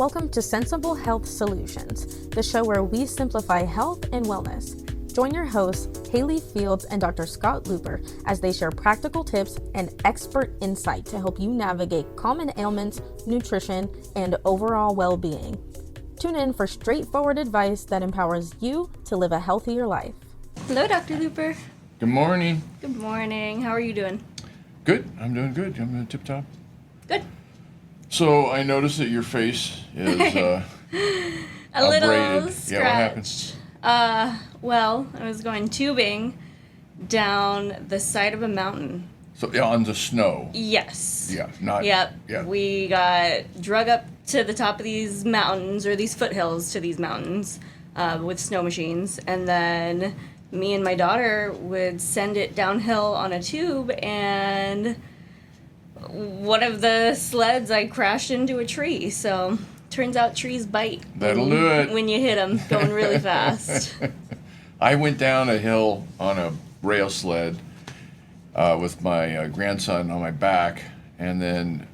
Welcome to Sensible Health Solutions, the show where we simplify health and wellness. Join your hosts, Hallie Fields and Dr. Scott Luper, as they share practical tips and expert insight to help you navigate common ailments, nutrition, and overall well-being. Tune in for straightforward advice that empowers you to live a healthier life. Hello, Dr. Luper. Good morning. Good morning. How are you doing? Good. I'm doing good. I'm doing tip-top. Good. So I noticed that your face is a abraded. little scratched. Yeah, what happened? Well, I was going tubing down the side of a mountain. So yeah, on the snow. Yes. Yeah, not. Yep. Yeah. We got drug up to the top of these mountains, or these foothills to these mountains, with snow machines, and then me and my daughter would send it downhill on a tube, and one of the sleds, I crashed into a tree. So turns out trees bite. That'll do it. When you hit them going really fast. I went down a hill on a rail sled with my grandson on my back, and then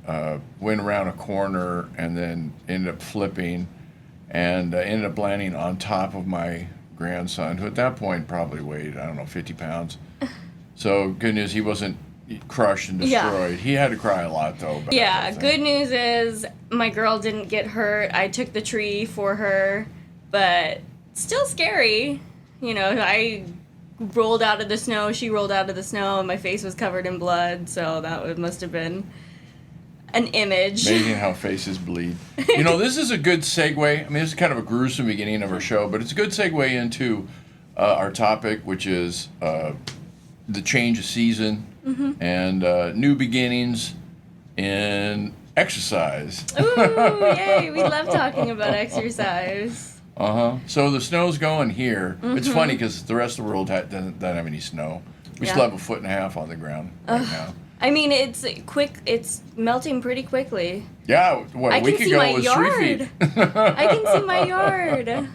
went around a corner, and then ended up flipping, and ended up landing on top of my grandson, who at that point probably weighed, 50 pounds. So good news, he wasn't crushed and destroyed. Yeah. He had to cry a lot, though. Yeah, good news is my girl didn't get hurt. I took the tree for her, but still scary. You know, I rolled out of the snow, she rolled out of the snow, and my face was covered in blood, so that must have been an image. Amazing how faces bleed. You know, this is a good segue. I mean, this is kind of a gruesome beginning of our show, but it's a good segue into our topic, which is the change of season and new beginnings in exercise. Ooh, yay! We love talking about exercise. So the snow's going here. It's funny because the rest of the world doesn't have any snow. We still have 1.5 feet on the ground right now. I mean, it's quick. It's melting pretty quickly. Yeah, a week ago it was 3 feet. I can see my yard.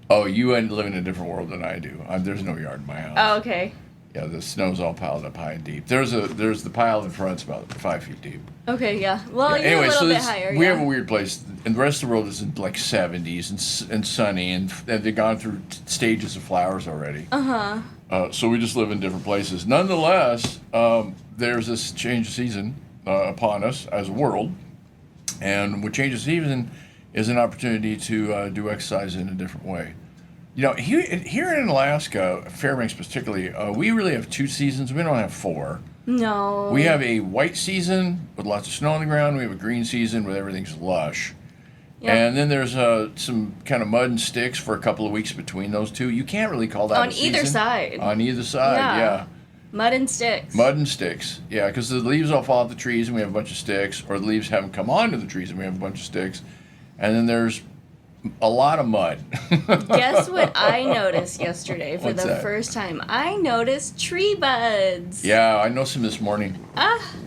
Oh, you live in a different world than I do. There's no yard in my house. Oh, okay. Yeah, the snow's all piled up high and deep. There's the pile in front's about 5 feet deep. Okay, yeah. Well, yeah, you're anyway, a little bit higher. We have a weird place, and the rest of the world is in like 70s and sunny, and they've gone through stages of flowers already. So we just live in different places. Nonetheless, there's this change of season upon us as a world, and with change of season is an opportunity to do exercise in a different way. You know, here in Alaska, Fairbanks particularly, we really have 2 seasons. We don't have 4. No. We have a white season with lots of snow on the ground. We have a green season where everything's lush. Yep. And then there's some kind of mud and sticks for a couple of weeks between those two. You can't really call that on either side. On either side, yeah. Mud and sticks. Mud and sticks, yeah, because the leaves all fall off the trees and we have a bunch of sticks, or the leaves haven't come onto the trees and we have a bunch of sticks. And then there's a lot of mud. Guess what I noticed yesterday for What's the that? first time? I noticed tree buds. Yeah, I noticed them this morning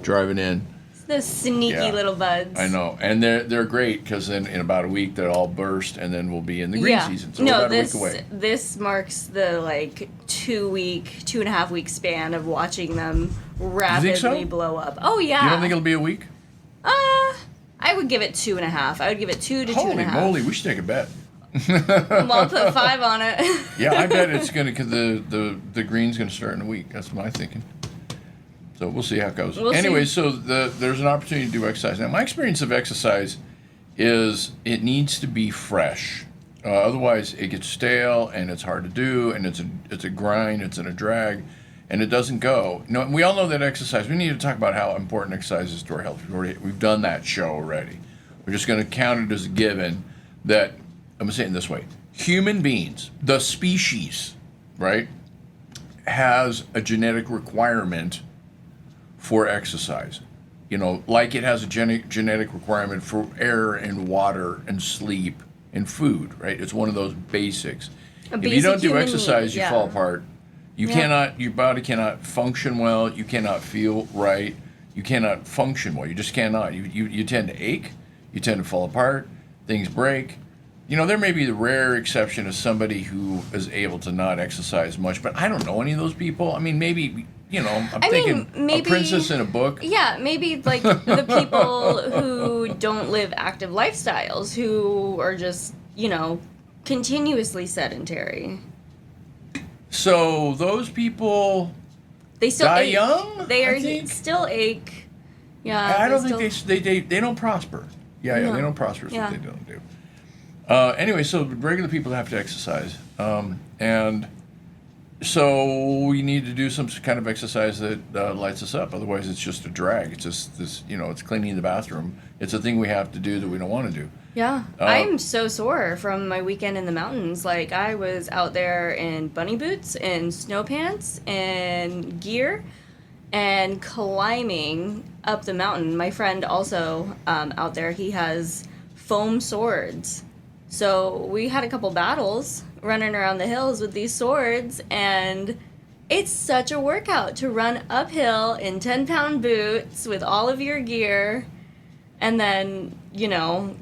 driving in. Those sneaky little buds. I know, and they're great because in about a week they'll all burst, and then we'll be in the green season. So we're about a week away. This marks the 2.5 week span of watching them rapidly blow up. Oh yeah. You don't think it'll be a week? I would give it 2.5. I would give it 2 to 2.5. Holy moly, we should take a bet. Well, I'll put 5 on it. Yeah, I bet it's gonna. Cause the green's gonna start in a week. That's my thinking. So we'll see how it goes. Anyway, so there's an opportunity to do exercise. Now, my experience of exercise is it needs to be fresh. Otherwise, it gets stale and it's hard to do, and it's a grind, it's a drag, and it doesn't go. You know, we all know that exercise. We need to talk about how important exercise is to our health. We've done that show already. We're just going to count it as a given that, I'm going to say it this way, human beings, the species, right, has a genetic requirement for exercise. You know, like it has a genetic requirement for air and water and sleep and food, right? It's one of those basics. If you don't do exercise, you fall apart. Your body cannot function well. You cannot feel right. You cannot function well. You just cannot. You tend to ache. You tend to fall apart. Things break. You know, there may be the rare exception of somebody who is able to not exercise much, but I don't know any of those people. I mean, maybe I'm I thinking mean, maybe, a princess in a book. Yeah, maybe like the people who don't live active lifestyles, who are just, continuously sedentary. So those people They still die ache. young? They I are think? still ache. Yeah. I don't think they don't prosper. Yeah, No. they don't prosper is Yeah. what they don't do. Anyway, so regular people have to exercise. And so we need to do some kind of exercise that lights us up. Otherwise, it's just a drag. It's just this, it's cleaning the bathroom. It's a thing we have to do that we don't want to do. Yeah. I'm so sore from my weekend in the mountains. Like, I was out there in bunny boots and snow pants and gear and climbing up the mountain. My friend also out there, he has foam swords. So we had a couple battles running around the hills with these swords, and it's such a workout to run uphill in 10-pound boots with all of your gear, and then,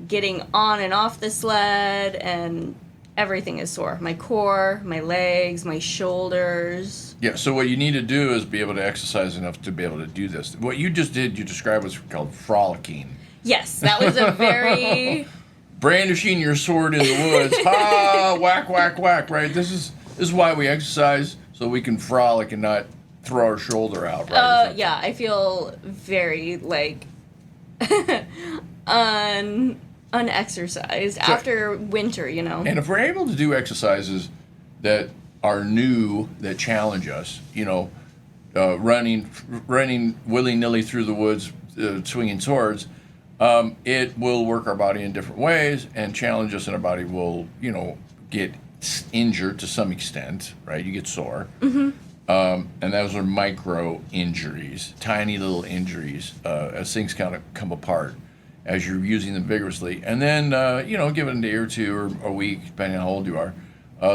getting on and off the sled, and everything is sore. My core, my legs, my shoulders. Yeah, so what you need to do is be able to exercise enough to be able to do this. What you just did, you described was called frolicking. Yes, that was a very... brandishing your sword in the woods, whack, whack, whack, right? This is why we exercise, so we can frolic and not throw our shoulder out, right? Yeah, I feel very, unexercised after winter, And if we're able to do exercises that are new, that challenge us, running willy-nilly through the woods, swinging swords, it will work our body in different ways and challenge us, and our body will, get injured to some extent, right? You get sore. Mm-hmm. And those are micro injuries, tiny little injuries, as things kind of come apart as you're using them vigorously. And then, give it a day or two or a week, depending on how old you are,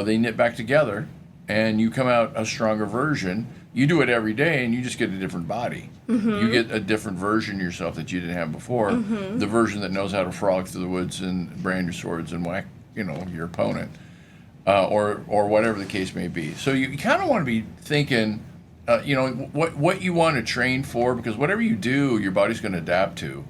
they knit back together and you come out a stronger version. You do it every day, and you just get a different body. Mm-hmm. You get a different version of yourself that you didn't have before. Mm-hmm. The version that knows how to frolic through the woods and brand your swords and whack, your opponent, or whatever the case may be. So you kind of want to be thinking, what you want to train for, because whatever you do, your body's going to adapt to,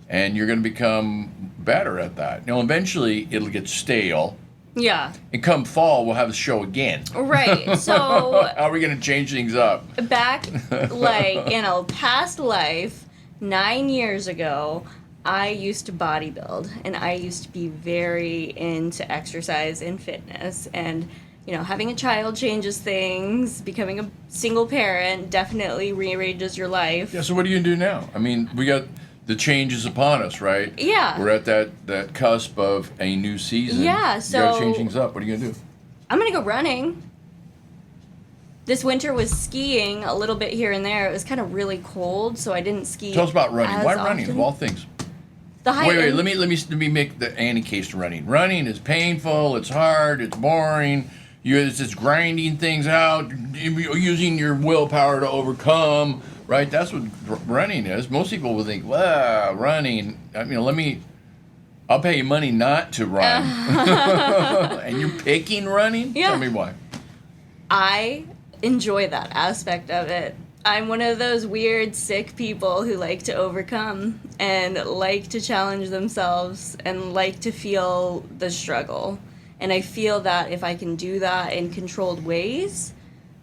and you're going to become better at that. Eventually, it'll get stale. Yeah. And come fall, we'll have the show again. Right. So how are we going to change things up? Back, in a past life, 9 years ago, I used to bodybuild, and I used to be very into exercise and fitness. And, having a child changes things. Becoming a single parent definitely rearranges your life. Yeah, so what are you going to do now? I mean, we got... the change is upon us, right? Yeah. We're at that cusp of a new season. Yeah, so... you got to change things up. What are you going to do? I'm going to go running. This winter was skiing a little bit here and there. It was kind of really cold, so I didn't ski. Tell us about running. Why running, often. of all things? Wait, let me make the anti-case to running. Running is painful, it's hard, it's boring. It's just grinding things out, using your willpower to overcome. Right, that's what running is. Most people will think, "Wow, running." I'll pay you money not to run, and you're picking running. Yeah. Tell me why. I enjoy that aspect of it. I'm one of those weird, sick people who like to overcome and like to challenge themselves and like to feel the struggle. And I feel that if I can do that in controlled ways,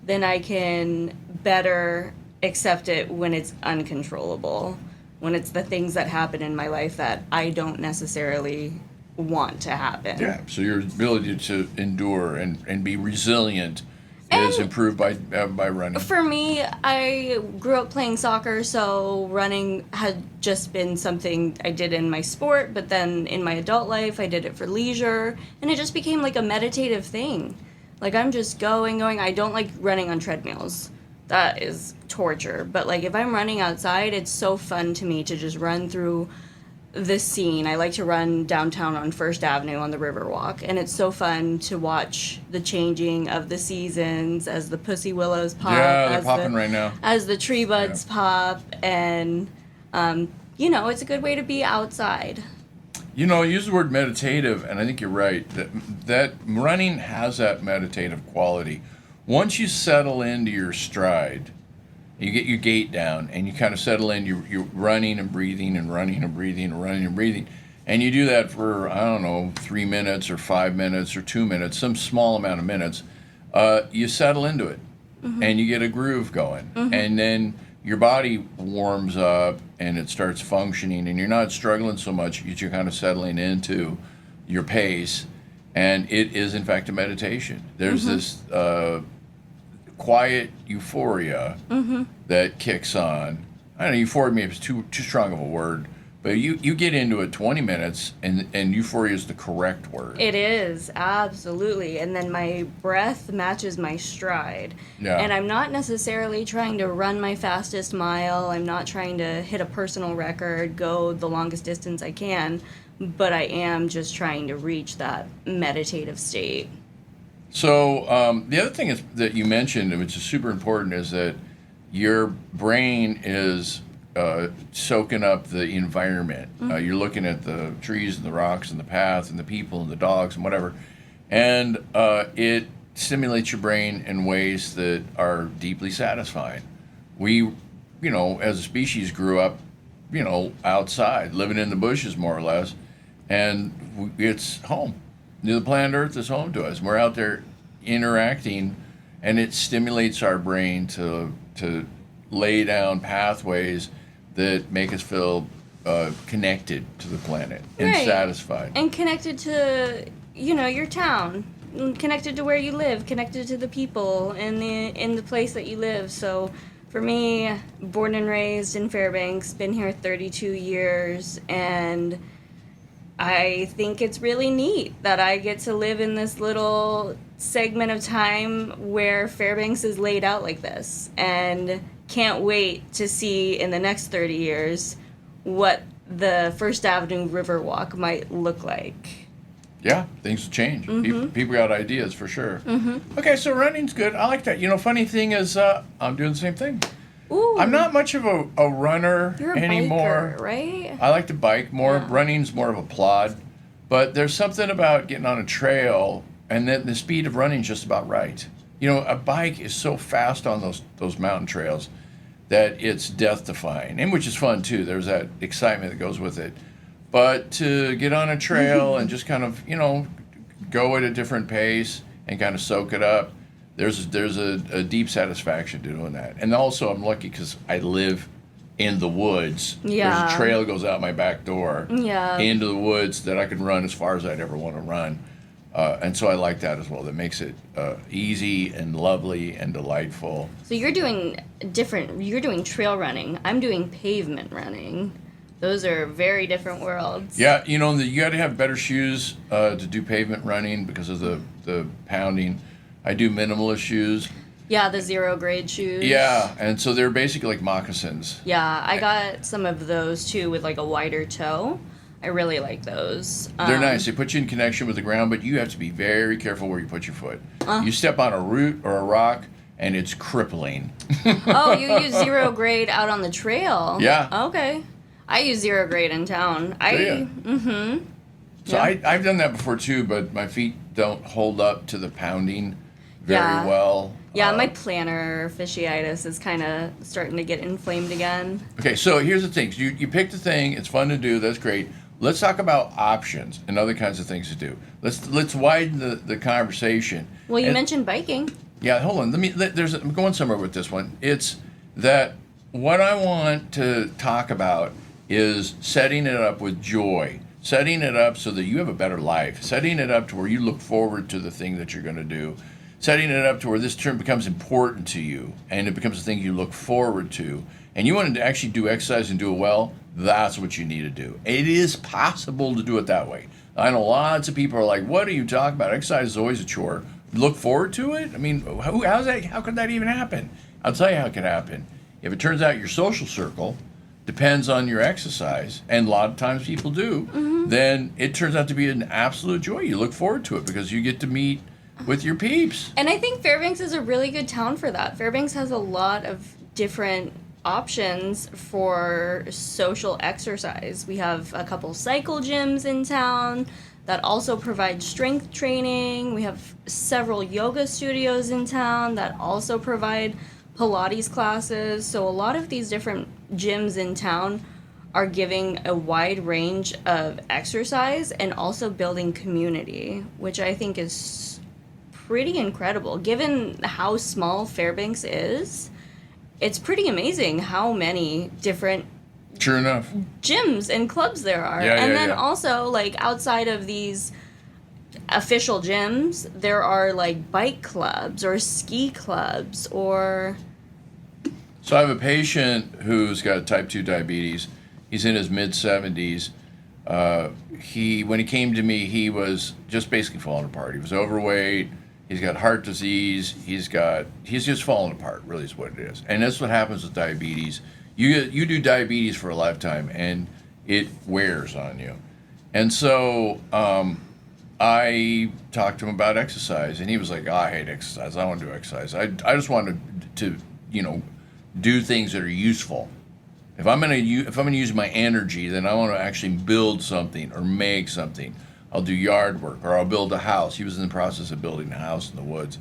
then I can better accept it when it's uncontrollable, when it's the things that happen in my life that I don't necessarily want to happen. Yeah, so your ability to endure and be resilient is improved by running. For me, I grew up playing soccer, so running had just been something I did in my sport, but then in my adult life, I did it for leisure, and it just became like a meditative thing. Like, I'm just going. I don't like running on treadmills. That is torture. But, if I'm running outside, it's so fun to me to just run through the scene. I like to run downtown on First Avenue on the Riverwalk, and it's so fun to watch the changing of the seasons as the pussy willows pop. Yeah, they're popping right now. As the tree buds pop, and, it's a good way to be outside. Use the word meditative, and I think you're right. That running has that meditative quality. Once you settle into your stride, You get your gait down, and you kind of settle in. You're running and breathing and running and breathing and running and breathing. And you do that for, I don't know, 3 minutes or 5 minutes or 2 minutes, some small amount of minutes. You settle into it, and you get a groove going. And then your body warms up, and it starts functioning, and you're not struggling so much. You're kind of settling into your pace. And it is, in fact, a meditation. There's this quiet euphoria that kicks on. I don't know, euphoria maybe is too strong of a word, but you get into it 20 minutes, and euphoria is the correct word. It is, absolutely. And then my breath matches my stride. Yeah. And I'm not necessarily trying to run my fastest mile. I'm not trying to hit a personal record, go the longest distance I can, but I am just trying to reach that meditative state. So the other thing is that you mentioned, which is super important, is that your brain is soaking up the environment. You're looking at the trees and the rocks and the path and the people and the dogs and whatever, and it stimulates your brain in ways that are deeply satisfying. We, as a species, grew up, outside, living in the bushes more or less, and it's home. The planet Earth is home to us. We're out there interacting, and it stimulates our brain to lay down pathways that make us feel connected to the planet and satisfied. And connected to, your town, connected to where you live, connected to the people in the place that you live. So for me, born and raised in Fairbanks, been here 32 years, and I think it's really neat that I get to live in this little segment of time where Fairbanks is laid out like this, and can't wait to see in the next 30 years what the First Avenue Riverwalk might look like. Yeah, things will change. People got ideas for sure. Okay, so running's good. I like that. Funny thing is, I'm doing the same thing. Ooh. I'm not much of a runner You're a anymore. biker, right? I like to bike more. Yeah. Running's more of a plod. But there's something about getting on a trail, and then the speed of running is just about right. A bike is so fast on those mountain trails that it's death-defying, and which is fun too. There's that excitement that goes with it. But to get on a trail and just kind of, go at a different pace and kind of soak it up, there's a deep satisfaction to doing that. And also, I'm lucky because I live in the woods. Yeah. There's a trail that goes out my back door into the woods that I can run as far as I'd ever want to run. And so I like that as well. That makes it easy and lovely and delightful. So you're doing trail running. I'm doing pavement running. Those are very different worlds. Yeah, you got to have better shoes to do pavement running because of the pounding. I do minimalist shoes. Yeah, the 0 grade shoes. Yeah, and so they're basically like moccasins. Yeah, I got some of those too with like a wider toe. I really like those. They're nice. They put you in connection with the ground, but you have to be very careful where you put your foot. You step on a root or a rock, and it's crippling. Oh, you use 0 grade out on the trail? Yeah. Okay. I use 0 grade in town. So I've done that before too, but my feet don't hold up to the pounding very well. Yeah, my plantar fasciitis is kind of starting to get inflamed again. Okay, so here's the thing. You picked a thing. It's fun to do. That's great. Let's talk about options and other kinds of things to do. Let's widen the conversation. Well, you mentioned biking. Yeah, hold on. I'm going somewhere with this one. It's that what I want to talk about is setting it up with joy, setting it up so that you have a better life, setting it up to where you look forward to the thing that you're going to do, setting it up to where this term becomes important to you and it becomes a thing you look forward to. And you want to actually do exercise and do it well, that's what you need to do. It is possible to do it that way. I know lots of people are like, what are you talking about? Exercise is always a chore. Look forward to it? I mean, how could that even happen? I'll tell you how it can happen. If it turns out your social circle depends on your exercise, and a lot of times people do, then it turns out to be an absolute joy. You look forward to it because you get to meet with your peeps. And I think Fairbanks is a really good town for that. Fairbanks has a lot of different options for social exercise. We have a couple cycle gyms in town that also provide strength training. We have several yoga studios in town that also provide Pilates classes. So a lot of these different gyms in town are giving a wide range of exercise and also building community, which I think is pretty incredible. Given how small Fairbanks is, it's pretty amazing how many different Sure enough. gyms and clubs there are. Yeah, and yeah, then yeah. also, like, outside of these official gyms, there are, like, bike clubs or ski clubs or... So I have a patient who's got type 2 diabetes. He's in his mid-70s. When he came to me, he was just basically falling apart. He was overweight. He's got heart disease. He's just falling apart, really is what it is. And that's what happens with diabetes. You do diabetes for a lifetime, and it wears on you. And so I talked to him about exercise, and he was like, oh, I hate exercise. I don't want to do exercise. I just want to do things that are useful. If I'm gonna use my energy, then I want to actually build something or make something. I'll do yard work, or I'll build a house. He was in the process of building a house in the woods,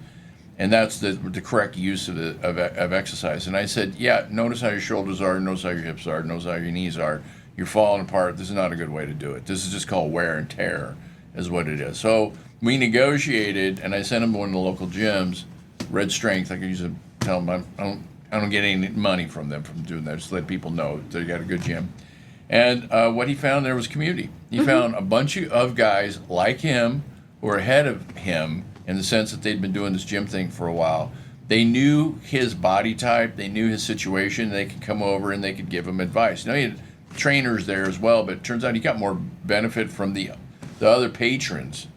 and that's the correct use of exercise. And I said, yeah, notice how your shoulders are, notice how your hips are, notice how your knees are. You're falling apart. This is not a good way to do it. This is just called wear and tear, is what it is. So we negotiated, and I sent him to one of the local gyms, Red Strength. I could use tell them I don't get any money from them from doing that. Just let people know they got a good gym. And what he found there was community. He found a bunch of guys like him who were ahead of him in the sense that they'd been doing this gym thing for a while. They knew his body type. They knew his situation. They could come over and they could give him advice. Now, he had trainers there as well, but it turns out he got more benefit from the other patrons.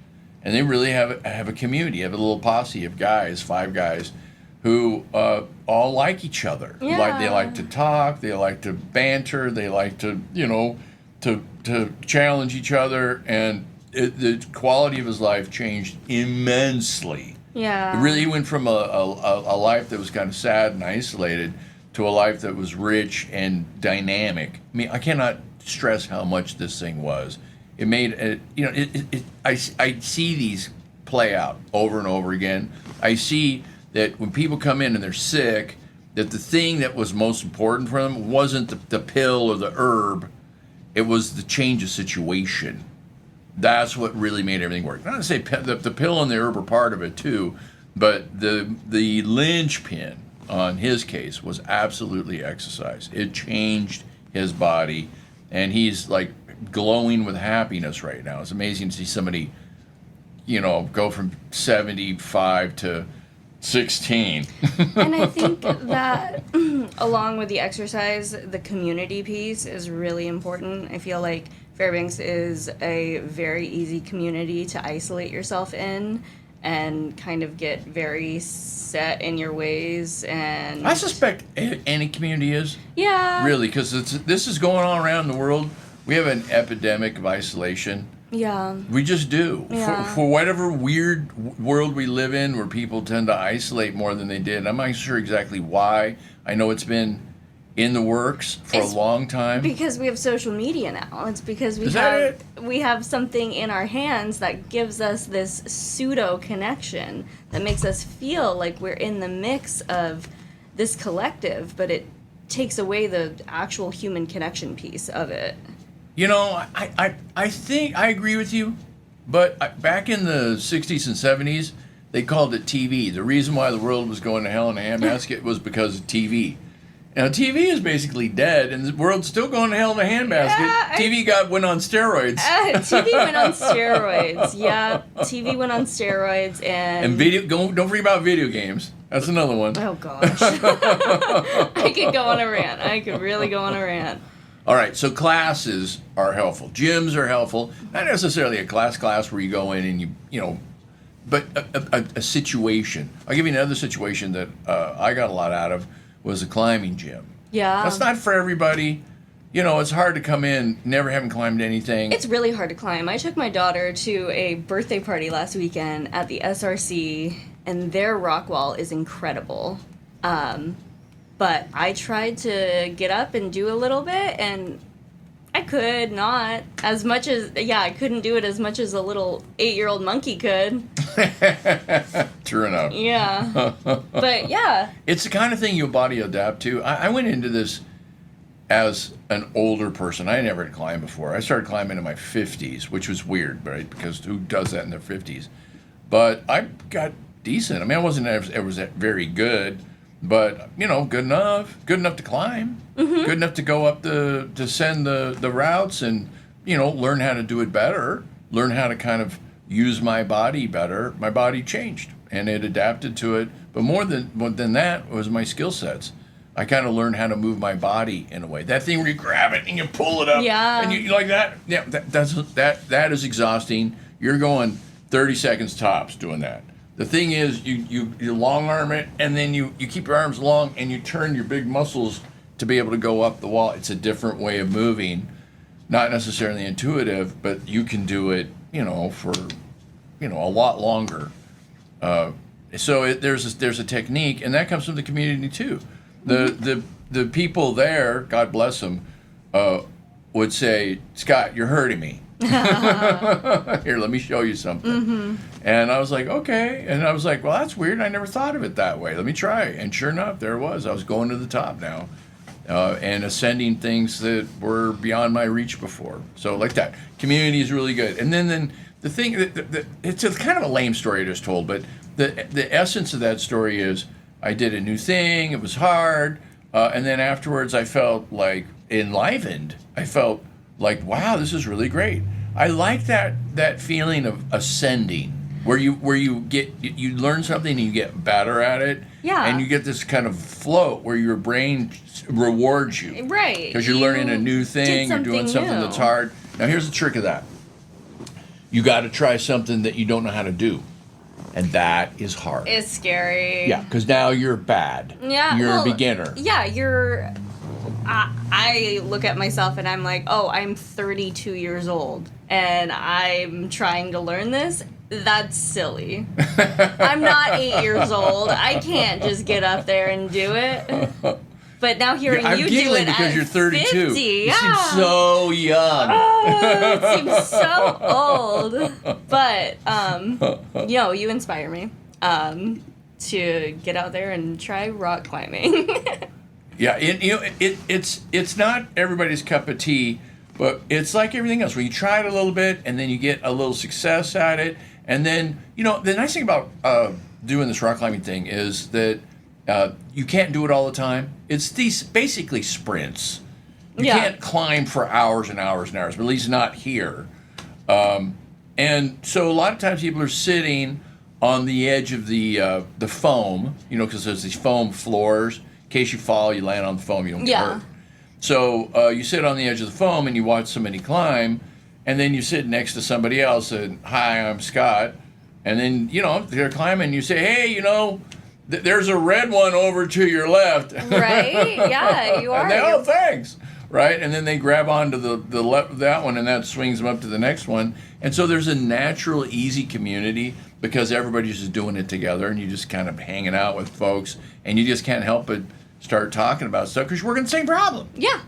And they really have a community, have a little posse of guys, 5 guys, who all like each other. Yeah. They like to talk, they like to banter, they like to, to challenge each other, and the quality of his life changed immensely. Yeah. It really went from a life that was kind of sad and isolated to a life that was rich and dynamic. I mean, I cannot stress how much this thing was. It made, I see these play out over and over again. I see that when people come in and they're sick, that the thing that was most important for them wasn't the pill or the herb, it was the change of situation. That's what really made everything work. Not to say the pill and the herb are part of it too, but the linchpin on his case was absolutely exercise. It changed his body, and he's like glowing with happiness right now. It's amazing to see somebody, go from 75 to 16. And I think that along with the exercise, the community piece is really important. I feel like Fairbanks is a very easy community to isolate yourself in and kind of get very set in your ways. And I suspect any community is. Yeah. Really, because this is going on around the world. We have an epidemic of isolation. Yeah. We just do. Yeah. For whatever weird world we live in where people tend to isolate more than they did. I'm not sure exactly why. I know it's been in the works for a long time. Because we have social media now. It's because we have something in our hands that gives us this pseudo connection that makes us feel like we're in the mix of this collective, but it takes away the actual human connection piece of it. I think I agree with you, but back in the 60s and 70s, they called it TV. The reason why the world was going to hell in a handbasket was because of TV. Now, TV is basically dead, and the world's still going to hell in a handbasket. Yeah, TV went on steroids. TV went on steroids. Yeah, TV went on steroids, and don't forget about video games. That's another one. Oh gosh, I could go on a rant. I could really go on a rant. All right, so classes are helpful. Gyms are helpful. Not necessarily a class where you go in and but a situation. I'll give you another situation that I got a lot out of was a climbing gym. Yeah. That's not for everybody. It's hard to come in never having climbed anything. It's really hard to climb. I took my daughter to a birthday party last weekend at the SRC, and their rock wall is incredible. But I tried to get up and do a little bit, and I could not. I couldn't do it as much as a little 8-year-old monkey could. True enough. Yeah. But yeah. It's the kind of thing your body adapt to. I went into this as an older person. I never had climbed before. I started climbing in my 50s, which was weird, right? Because who does that in their 50s? But I got decent. I mean, I wasn't ever very good, but, you know, good enough to climb, good enough to go up to send the routes and, you know, learn how to do it better, learn how to kind of use my body better. My body changed and it adapted to it. But more than that was my skill sets. I kind of learned how to move my body in a way. That thing where you grab it and you pull it up, and you like that. Yeah, that is exhausting. You're going 30 seconds tops doing that. The thing is, you long arm it, and then you keep your arms long, and you turn your big muscles to be able to go up the wall. It's a different way of moving, not necessarily intuitive, but you can do it, you know, for, you know, a lot longer. So there's a technique, and that comes from the community too. The people there, God bless them, would say, Scott, you're hurting me. Here, let me show you something. And I was like, okay. And I was like, well, that's weird. I never thought of it that way. Let me try. And sure enough, there it was. I was going to the top now and ascending things that were beyond my reach before. So like that. Community is really good. And then the thing, it's a kind of a lame story I just told, but the essence of that story is I did a new thing. It was hard. And then afterwards, I felt like enlivened. I felt like, wow, this is really great. I like that feeling of ascending, where you learn something and you get better at it. Yeah. And you get this kind of float where your brain rewards you. Right. Because you're learning a new thing. You're doing something that's hard. Now, here's the trick of that. You got to try something that you don't know how to do. And that is hard. It's scary. Yeah, because now you're bad. Yeah. You're a beginner. Yeah, I look at myself and I'm like, oh, I'm 32 years old and I'm trying to learn this. That's silly. I'm not 8 years old. I can't just get up there and do it. But now hearing you do it because at you're 32. 50, You seem so young. Oh, it seems so old. But, you know, you inspire me to get out there and try rock climbing. Yeah, it's not everybody's cup of tea, but it's like everything else. Where you try it a little bit, and then you get a little success at it, and then, you know, the nice thing about doing this rock climbing thing is that you can't do it all the time. It's these basically sprints. You can't climb for hours and hours and hours, but at least not here. And so a lot of times people are sitting on the edge of the foam, you know, because there's these foam floors. In case you fall, you land on the foam, you don't get hurt. So you sit on the edge of the foam and you watch somebody climb, and then you sit next to somebody else and, hi, I'm Scott. And then, you know, they're climbing, and you say, hey, you know, there's a red one over to your left. Right? Yeah, you are. And they, oh, thanks. Right? And then they grab onto the left of that one, and that swings them up to the next one. And so there's a natural, easy community because everybody's just doing it together, and you just kind of hanging out with folks, and you just can't help but start talking about stuff because you're working the same problem. Yeah.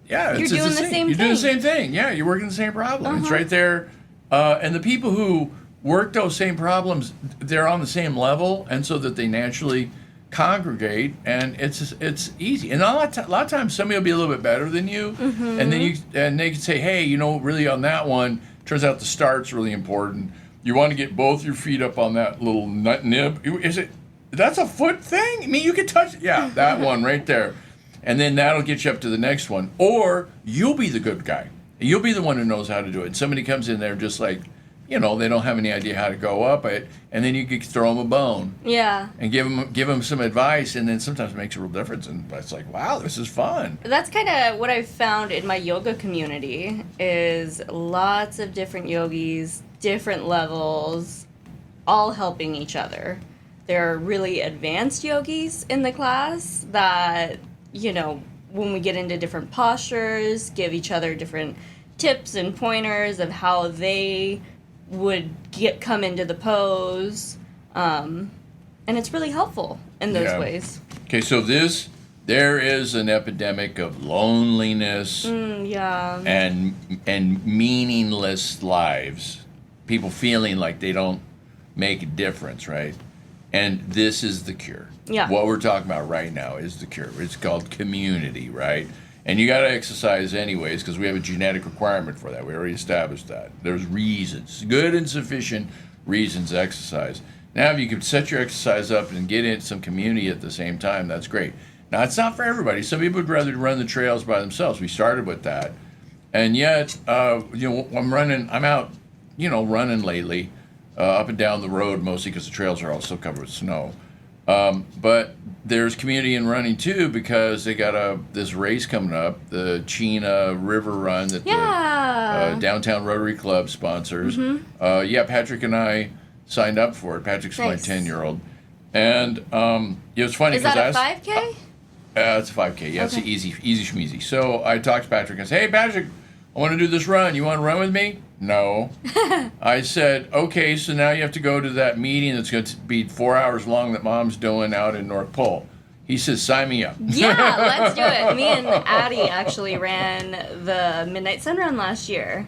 Yeah. You're doing the same thing. You're doing the same thing. Yeah, you're working the same problem. It's right there. And the people who work those same problems, they're on the same level, and so that they naturally congregate, and it's easy. And a lot of times somebody will be a little bit better than you, and then they can say, hey, you know, really on that one, turns out the start's really important. You want to get both your feet up on that little nut nib. That's a foot thing? I mean, you can touch it. Yeah, that one right there. And then that'll get you up to the next one. Or you'll be the good guy. You'll be the one who knows how to do it. And somebody comes in there just like, you know, they don't have any idea how to go up it, and then you could throw them a bone. Yeah. And give them some advice, and then sometimes it makes a real difference. And it's like, wow, this is fun. That's kind of what I've found in my yoga community is lots of different yogis, different levels, all helping each other. There are really advanced yogis in the class that, you know, when we get into different postures, give each other different tips and pointers of how they would come into the pose, and it's really helpful in those ways. Okay, so there is an epidemic of loneliness and meaningless lives. People feeling like they don't make a difference, right? And this is the cure. Yeah. What we're talking about right now is the cure. It's called community, right? And you got to exercise anyways because we have a genetic requirement for that. We already established that. There's reasons, good and sufficient reasons to exercise. Now, if you can set your exercise up and get in some community at the same time, that's great. Now, it's not for everybody. Some people would rather run the trails by themselves. We started with that. And yet, I'm out, running lately, up and down the road, mostly because the trails are also covered with snow. But there's community in running too because they got this race coming up, the Chena River Run that the Downtown Rotary Club sponsors. Patrick and I signed up for it. Patrick's my 10-year-old, and it was funny. Is that a 5K? It's a 5K. Yeah, okay. It's easy schmeezy. So I talked to Patrick and said, "Hey, Patrick, I want to do this run. You want to run with me?" No. I said, "Okay, so now you have to go to that meeting that's going to be 4 hours long that Mom's doing out in North Pole." He says, "Sign me up." Yeah, let's do it. Me and Addie actually ran the Midnight Sun Run last year.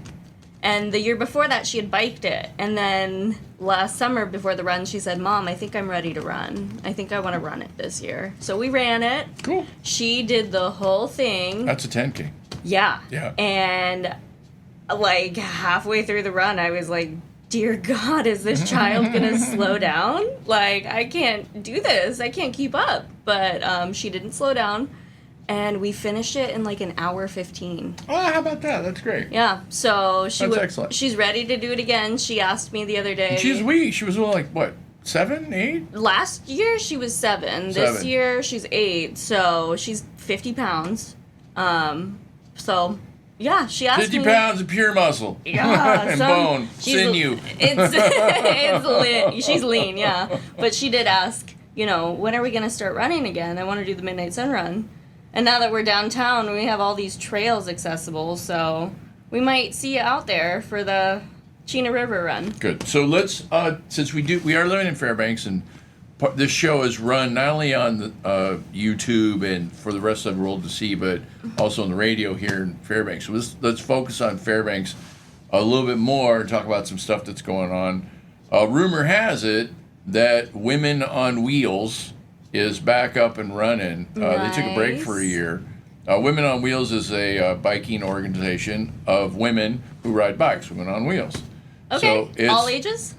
And the year before that, she had biked it. And then last summer before the run, she said, "Mom, I think I'm ready to run. I think I want to run it this year." So we ran it. Cool. She did the whole thing. That's a 10K. Yeah. Yeah. And like halfway through the run, I was like, "Dear God, is this child going to slow down? Like, I can't do this. I can't keep up." But she didn't slow down. And we finished it in like an hour 15. Oh, how about that? That's great. Yeah. So excellent. She's ready to do it again. She asked me the other day. And she was like, what, 7, 8? Last year she was 7. This year she's 8. So she's 50 pounds. So yeah, she asked 50 me. 50 pounds of pure muscle. Yeah. And bone, sinew. It's lean. She's lean, yeah. But she did ask, when are we going to start running again? I want to do the Midnight Sun Run. And now that we're downtown, we have all these trails accessible, so we might see you out there for the Chena River Run. Good. So let's, since we are living in Fairbanks, and this show is run not only on the, YouTube and for the rest of the world to see, but also on the radio here in Fairbanks. So let's focus on Fairbanks a little bit more and talk about some stuff that's going on. Rumor has it that Women on Wheels is back up and running. Nice. They took a break for a year. Women on Wheels is a biking organization of women who ride bikes, Women on Wheels. Okay, so all ages?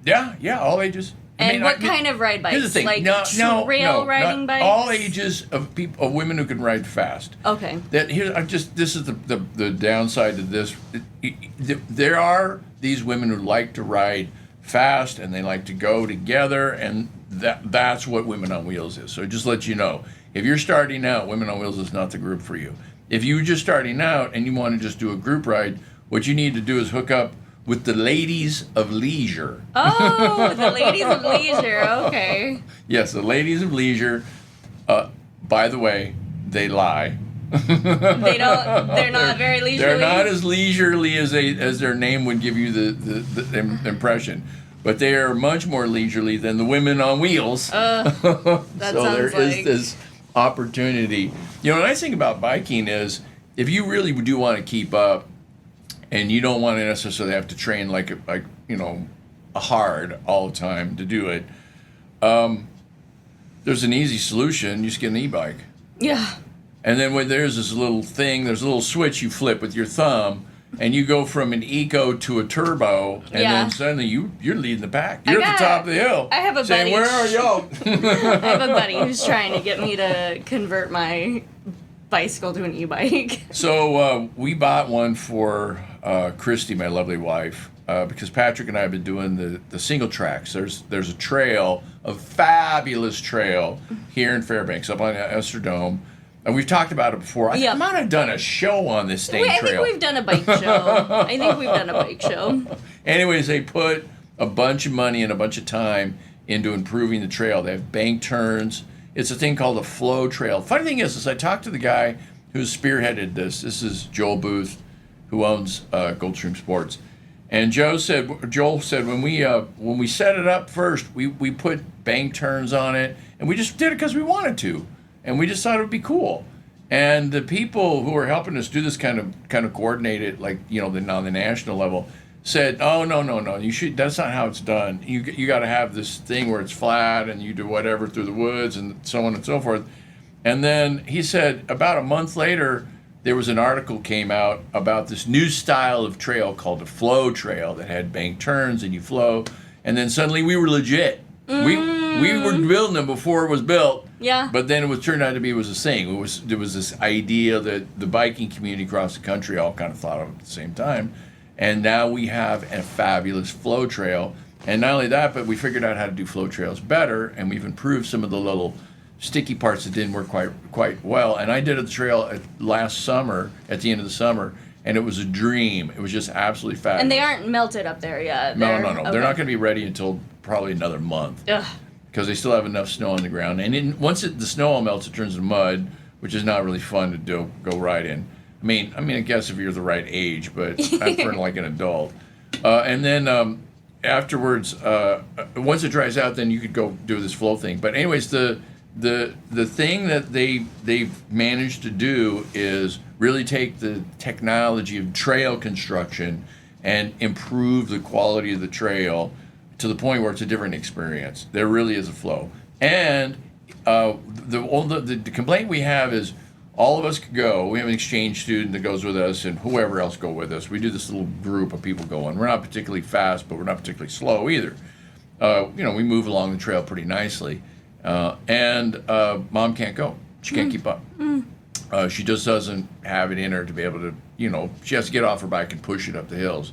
Yeah, all ages. And what kind of ride bikes? Here's the thing. Like No, riding bikes? All ages of people, of women who can ride fast. Okay. This is the downside to this. There are these women who like to ride fast and they like to go together, and that's what Women on Wheels is. So just let you know, if you're starting out, Women on Wheels is not the group for you. If you're just starting out and you want to just do a group ride, what you need to do is hook up with the Ladies of Leisure. Oh, the Ladies of Leisure. Okay. Yes, the Ladies of Leisure. By the way, they lie. They're not very leisurely. They're not as leisurely as their name would give you the impression. But they are much more leisurely than the Women on Wheels. That so there sounds like... is this opportunity. The nice thing about biking is if you really do want to keep up and you don't want to necessarily have to train like hard all the time to do it, there's an easy solution. You just get an e-bike. Yeah. And then when there's this little thing, there's a little switch you flip with your thumb, and you go from an eco to a turbo, and then suddenly you're leading the pack. You're at the top of the hill. I have a saying, buddy. "Where are y'all?" I have a buddy who's trying to get me to convert my bicycle to an e-bike. So we bought one for Christy, my lovely wife, because Patrick and I have been doing the single tracks. There's a trail, a fabulous trail here in Fairbanks, up on Esther-Dome. And we've talked about it before. I might have done a show on this same trail. I think we've done a bike show. Anyways, they put a bunch of money and a bunch of time into improving the trail. They have bank turns. It's a thing called a flow trail. Funny thing is I talked to the guy who's spearheaded this. This is Joel Booth, who owns Goldstream Sports. And Joel said when we set it up first, we put bank turns on it, and we just did it because we wanted to. And we just thought it would be cool. And the people who are helping us do this kind of coordinate it, like, on the national level, said, "Oh, no, you should. That's not how it's done. You got to have this thing where it's flat and you do whatever through the woods and so on and so forth." And then he said about a month later, there was an article came out about this new style of trail called a flow trail that had bank turns and you flow. And then suddenly we were legit. We were building them before it was built. Yeah. But then it turned out to be a thing. There was this idea that the biking community across the country all kind of thought of at the same time. And now we have a fabulous flow trail. And not only that, but we figured out how to do flow trails better, and we've improved some of the little sticky parts that didn't work quite well. And I did a trail last summer, at the end of the summer, and it was a dream. It was just absolutely fabulous. And they aren't melted up there yet. No. Okay. They're not going to be ready until probably another month. Ugh. Because they still have enough snow on the ground. And once the snow all melts, it turns to mud, which is not really fun to go ride in. I mean, I guess if you're the right age, but I'm for like an adult. And then afterwards, once it dries out, then you could go do this flow thing. But anyways, the thing that they've managed to do is really take the technology of trail construction and improve the quality of the trail to the point where it's a different experience. There really is a flow. And the complaint we have is all of us could go. We have an exchange student that goes with us and whoever else go with us. We do this little group of people going. We're not particularly fast, but we're not particularly slow either. We move along the trail pretty nicely. And Mom can't go. She can't keep up. She just doesn't have it in her to be able to, she has to get off her bike and push it up the hills.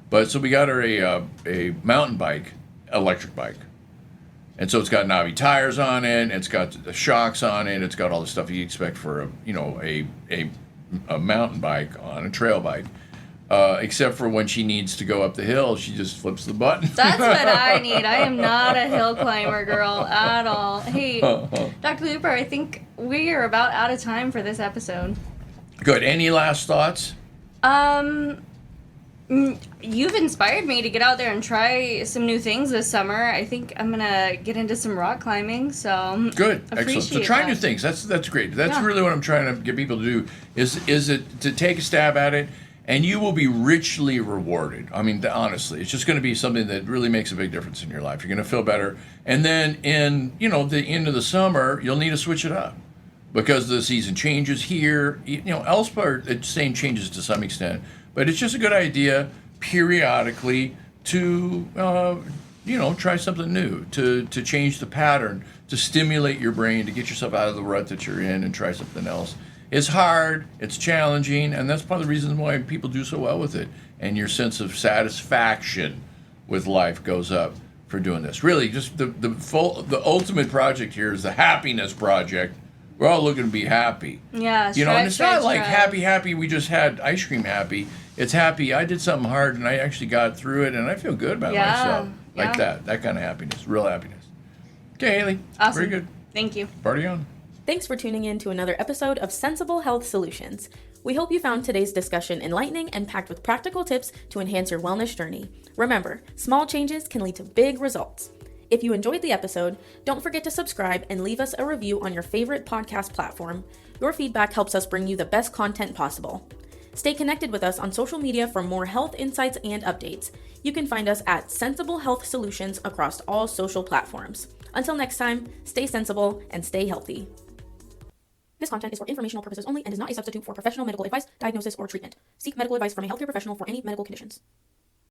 But so we got her a mountain bike, electric bike. And so it's got knobby tires on it, it's got the shocks on it, it's got all the stuff you expect for a mountain bike on a trail bike. Except for when she needs to go up the hill, she just flips the button. That's what I need. I am not a hill climber girl at all. Hey, Dr. Luper, I think we are about out of time for this episode. Good. Any last thoughts? You've inspired me to get out there and try some new things this summer. I think I'm gonna get into some rock climbing. So good, excellent. So try new things. That's great. That's really what I'm trying to get people to do. Is it to take a stab at it, and you will be richly rewarded. I mean, honestly, it's just going to be something that really makes a big difference in your life. You're going to feel better, and then in the end of the summer, you'll need to switch it up because the season changes here. Elsewhere, the same changes to some extent. But it's just a good idea periodically to, try something new, to change the pattern, to stimulate your brain, to get yourself out of the rut that you're in and try something else. It's hard, it's challenging, and that's part of the reason why people do so well with it. And your sense of satisfaction with life goes up for doing this. Really, just the ultimate project here is the happiness project. We're all looking to be happy. Yeah, and it's not like happy, we just had ice cream happy. It's happy, I did something hard and I actually got through it and I feel good about myself. Like that kind of happiness, real happiness. Okay, Haley. Awesome. Very good. Thank you. Party on. Thanks for tuning in to another episode of Sensible Health Solutions. We hope you found today's discussion enlightening and packed with practical tips to enhance your wellness journey. Remember, small changes can lead to big results. If you enjoyed the episode, don't forget to subscribe and leave us a review on your favorite podcast platform. Your feedback helps us bring you the best content possible. Stay connected with us on social media for more health insights and updates. You can find us at Sensible Health Solutions across all social platforms. Until next time, stay sensible and stay healthy. This content is for informational purposes only and is not a substitute for professional medical advice, diagnosis, or treatment. Seek medical advice from a healthcare professional for any medical conditions.